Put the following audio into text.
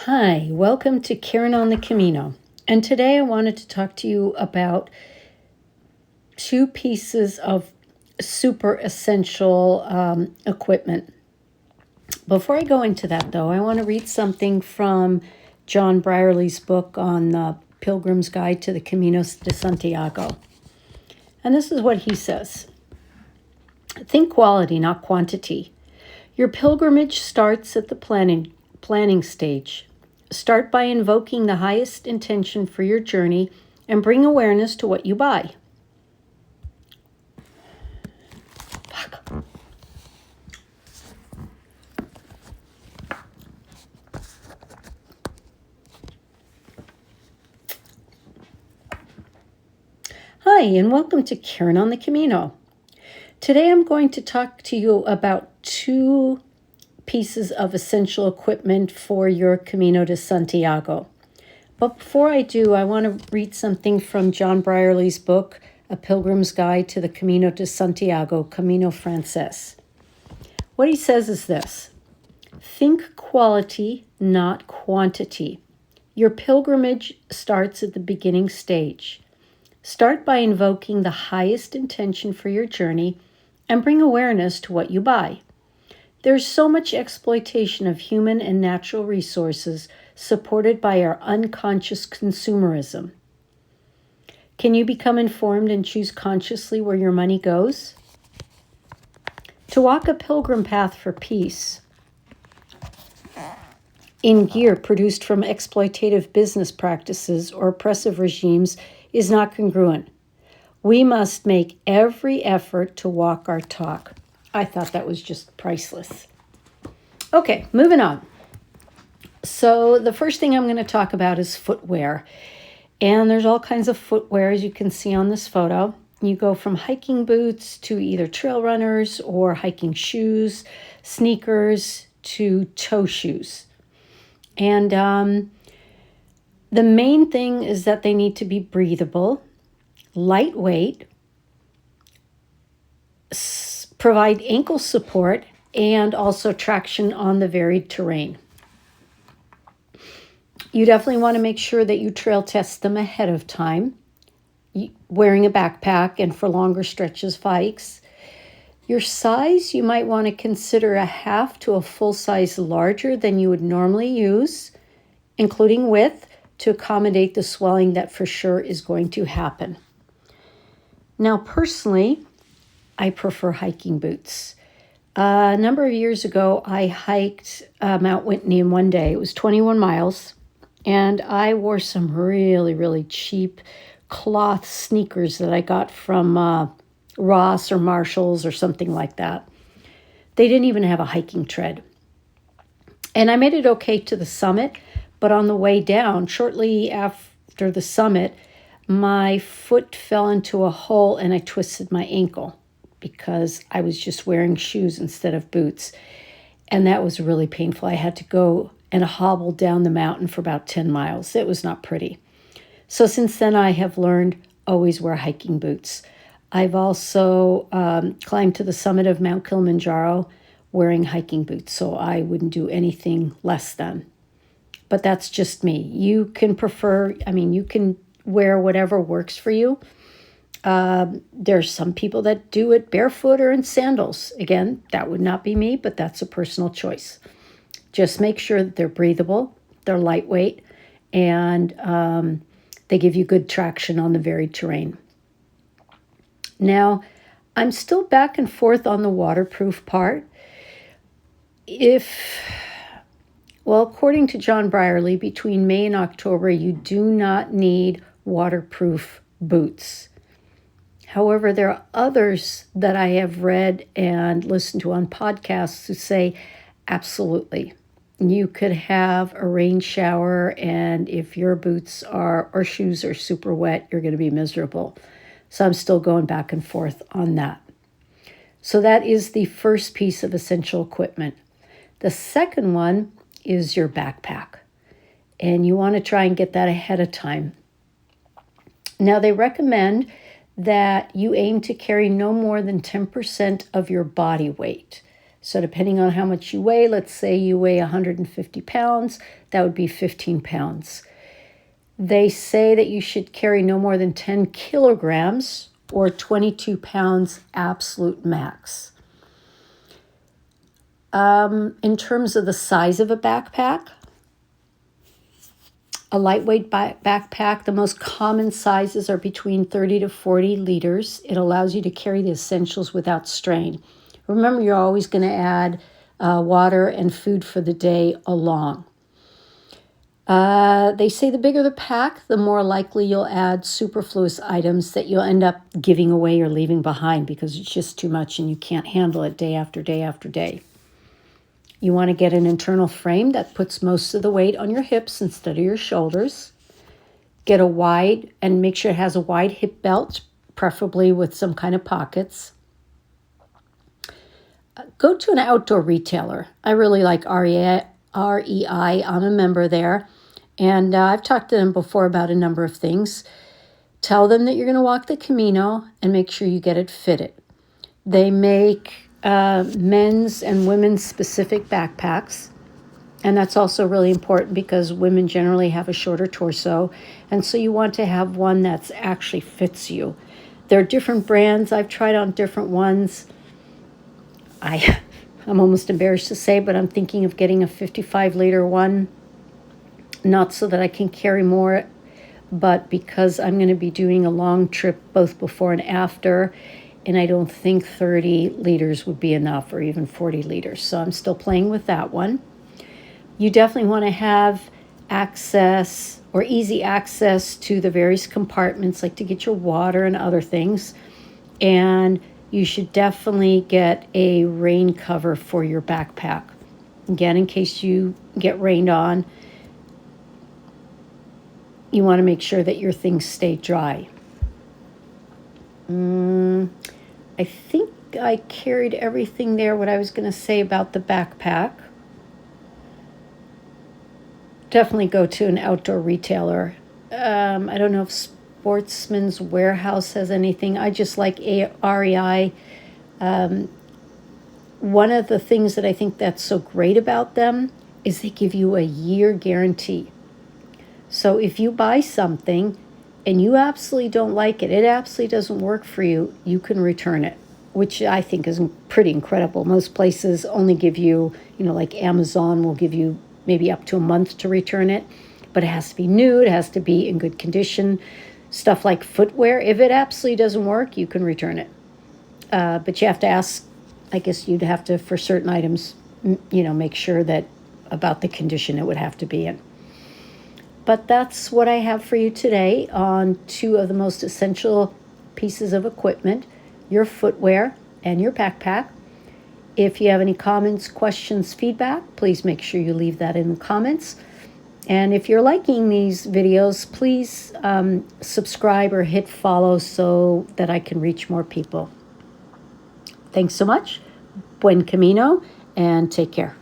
Hi, welcome to Karen on the Camino. And today I wanted to talk to you about two pieces of super essential equipment. Before I go into that, though, I want to read something from John Brierley's book on the Pilgrim's Guide to the Camino de Santiago. And this is what he says. Think quality, not quantity. Your pilgrimage starts at the planning stage. Start by invoking the highest intention for your journey and bring awareness to what you buy. Hi, and welcome to Karen on the Camino. Today I'm going to talk to you about two pieces of essential equipment for your Camino de Santiago. But before I do, I want to read something from John Brierley's book, A Pilgrim's Guide to the Camino de Santiago, Camino Frances. What he says is this: think quality, not quantity. Your pilgrimage starts at the beginning stage. Start by invoking the highest intention for your journey and bring awareness to what you buy. There's so much exploitation of human and natural resources supported by our unconscious consumerism. Can you become informed and choose consciously where your money goes? To walk a pilgrim path for peace in gear produced from exploitative business practices or oppressive regimes is not congruent. We must make every effort to walk our talk. I thought that was just priceless. Okay, moving on. So the first thing I'm going to talk about is footwear. And there's all kinds of footwear, as you can see on this photo. You go from hiking boots to either trail runners or hiking shoes, sneakers to toe shoes. And the main thing is that they need to be breathable, lightweight, provide ankle support, and also traction on the varied terrain. You definitely want to make sure that you trail test them ahead of time, wearing a backpack and for longer stretches of hikes. Your size, you might want to consider a half to a full size larger than you would normally use, including width, to accommodate the swelling that for sure is going to happen. Now, personally, I prefer hiking boots. A number of years ago, I hiked Mount Whitney in one day. It was 21 miles, and I wore some really, really cheap cloth sneakers that I got from Ross or Marshall's or something like that. They didn't even have a hiking tread. And I made it okay to the summit, but on the way down, shortly after the summit, my foot fell into a hole and I twisted my ankle because I was just wearing shoes instead of boots. And that was really painful. I had to go and hobble down the mountain for about 10 miles. It was not pretty. So since then, I have learned always wear hiking boots. I've also climbed to the summit of Mount Kilimanjaro wearing hiking boots, so I wouldn't do anything less than. But that's just me. You can you can wear whatever works for you. There's some people that do it barefoot or in sandals. Again, that would not be me, but that's a personal choice. Just make sure that they're breathable, they're lightweight, and they give you good traction on the varied terrain. Now, I'm still back and forth on the waterproof part. According to John Brierley, between May and October, you do not need waterproof boots. However, there are others that I have read and listened to on podcasts who say, absolutely. You could have a rain shower, and if your boots or shoes are super wet, you're going to be miserable. So I'm still going back and forth on that. So that is the first piece of essential equipment. The second one is your backpack. And you want to try and get that ahead of time. Now, they recommend that you aim to carry no more than 10% of your body weight. So depending on how much you weigh, let's say you weigh 150 pounds, that would be 15 pounds. They say that you should carry no more than 10 kilograms or 22 pounds absolute max. In terms of the size of a backpack, a lightweight backpack, the most common sizes are between 30 to 40 liters. It allows you to carry the essentials without strain. Remember, you're always going to add water and food for the day along. They say the bigger the pack, the more likely you'll add superfluous items that you'll end up giving away or leaving behind because it's just too much and you can't handle it day after day after day. You want to get an internal frame that puts most of the weight on your hips instead of your shoulders. Get a wide, and make sure it has a wide hip belt, preferably with some kind of pockets. Go to an outdoor retailer. I really like REI. I'm a member there. And I've talked to them before about a number of things. Tell them that you're going to walk the Camino and make sure you get it fitted. They make men's and women's specific backpacks. And that's also really important because women generally have a shorter torso. And so you want to have one that actually fits you. There are different brands. I've tried on different ones. I'm almost embarrassed to say, but I'm thinking of getting a 55-liter one. Not so that I can carry more, but because I'm going to be doing a long trip both before and after. And I don't think 30 liters would be enough, or even 40 liters. So I'm still playing with that one. You definitely want to have access or easy access to the various compartments, like to get your water and other things. And you should definitely get a rain cover for your backpack. Again, in case you get rained on, you want to make sure that your things stay dry. I think I carried everything there, what I was going to say about the backpack. Definitely go to an outdoor retailer. I don't know if Sportsman's Warehouse has anything. I just like REI. One of the things that I think that's so great about them is they give you a year guarantee. So if you buy something and you absolutely don't like it, it absolutely doesn't work for you, you can return it, which I think is pretty incredible. Most places only give you, like Amazon will give you maybe up to a month to return it, but it has to be new, it has to be in good condition. Stuff like footwear, if it absolutely doesn't work, you can return it. But you have to ask, I guess you'd have to, for certain items, make sure that about the condition it would have to be in. But that's what I have for you today on two of the most essential pieces of equipment, your footwear and your backpack. If you have any comments, questions, feedback, please make sure you leave that in the comments. And if you're liking these videos, please subscribe or hit follow so that I can reach more people. Thanks so much. Buen Camino, and take care.